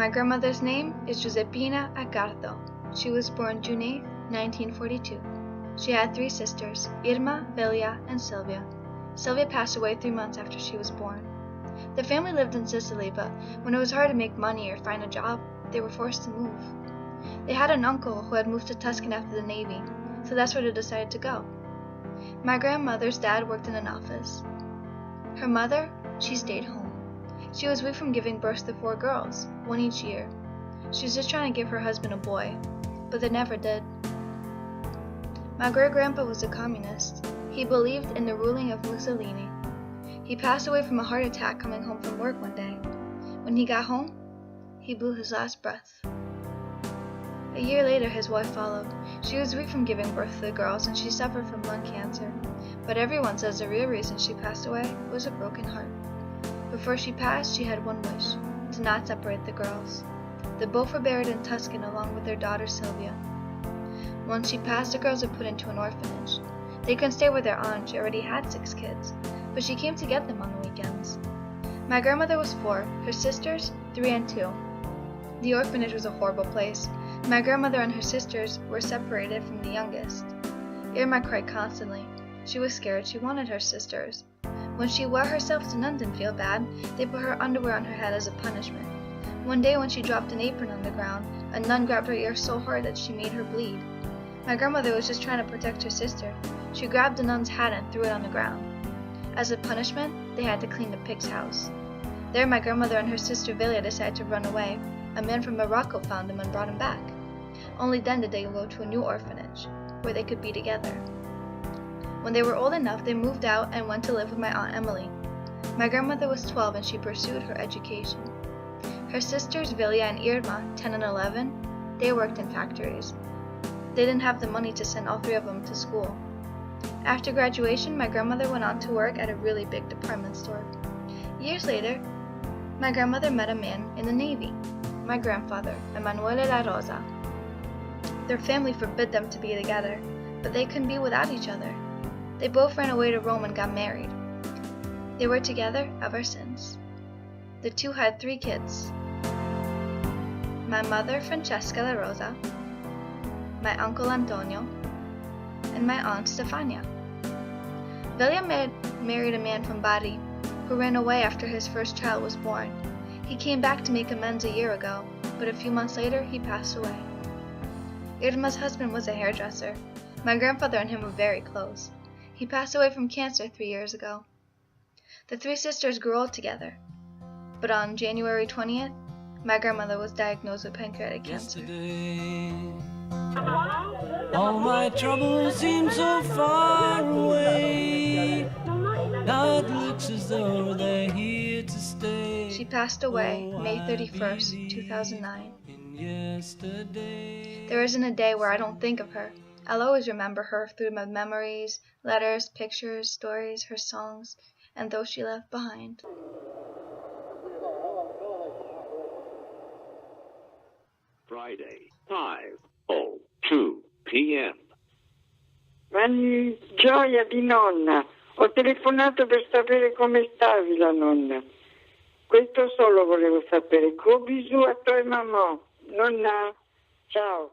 My grandmother's name is Giuseppina Accardo. She was born June 8, 1942. She had 3 sisters, Irma, Velia, and Silvia. Silvia passed away 3 months after she was born. The family lived in Sicily, but when it was hard to make money or find a job, they were forced to move. They had an uncle who had moved to Tuscany after the Navy, so that's where they decided to go. My grandmother's dad worked in an office. Her mother, she stayed home. She was weak from giving birth to 4 girls, 1 each year. She was just trying to give her husband a boy, but they never did. My great-grandpa was a communist. He believed in the ruling of Mussolini. He passed away from a heart attack coming home from work one day. When he got home, he blew his last breath. A year later, his wife followed. She was weak from giving birth to the girls, and she suffered from lung cancer. But everyone says the real reason she passed away was a broken heart. Before she passed, she had one wish, to not separate the girls. They both were buried in Tuscany along with their daughter Silvia. Once she passed, the girls were put into an orphanage. They couldn't stay with their aunt, she already had 6 kids, but she came to get them on the weekends. My grandmother was 4, her sisters 3 and 2. The orphanage was a horrible place. My grandmother and her sisters were separated from the youngest. Irma cried constantly. She was scared, she wanted her sisters. When she wet herself, the nun didn't feel bad. They put her underwear on her head as a punishment. One day when she dropped an apron on the ground, a nun grabbed her ear so hard that she made her bleed. My grandmother was just trying to protect her sister. She grabbed the nun's hat and threw it on the ground. As a punishment, they had to clean the pig's house. There, my grandmother and her sister Velia decided to run away. A man from Morocco found them and brought him back. Only then did they go to a new orphanage, where they could be together. When they were old enough, they moved out and went to live with my Aunt Emily. My grandmother was 12 and she pursued her education. Her sisters Velia and Irma, 10 and 11, they worked in factories. They didn't have the money to send all 3 of them to school. After graduation, my grandmother went on to work at a really big department store. Years later, my grandmother met a man in the Navy, my grandfather, Emanuele La Rosa. Their family forbid them to be together, but they couldn't be without each other. They both ran away to Rome and got married. They were together ever since. The 2 had 3 kids. My mother, Francesca La Rosa, my uncle Antonio, and my aunt Stefania. Velia married a man from Bari who ran away after his first child was born. He came back to make amends a year ago, but a few months later he passed away. Irma's husband was a hairdresser. My grandfather and him were very close. He passed away from cancer 3 years ago. The 3 sisters grew old together, but on January 20th, my grandmother was diagnosed with pancreatic cancer. All my troubles seem so far away. Now it looks as though they're here to stay. She passed away May 31st, 2009. There isn't a day where I don't think of her. I'll always remember her through my memories, letters, pictures, stories, her songs, and those she left behind. Friday, 5:02 p.m. Ma gioia di nonna, ho telefonato per sapere come stavi la nonna. Questo solo volevo sapere. Gros bisous a toi maman. Nonna, ciao.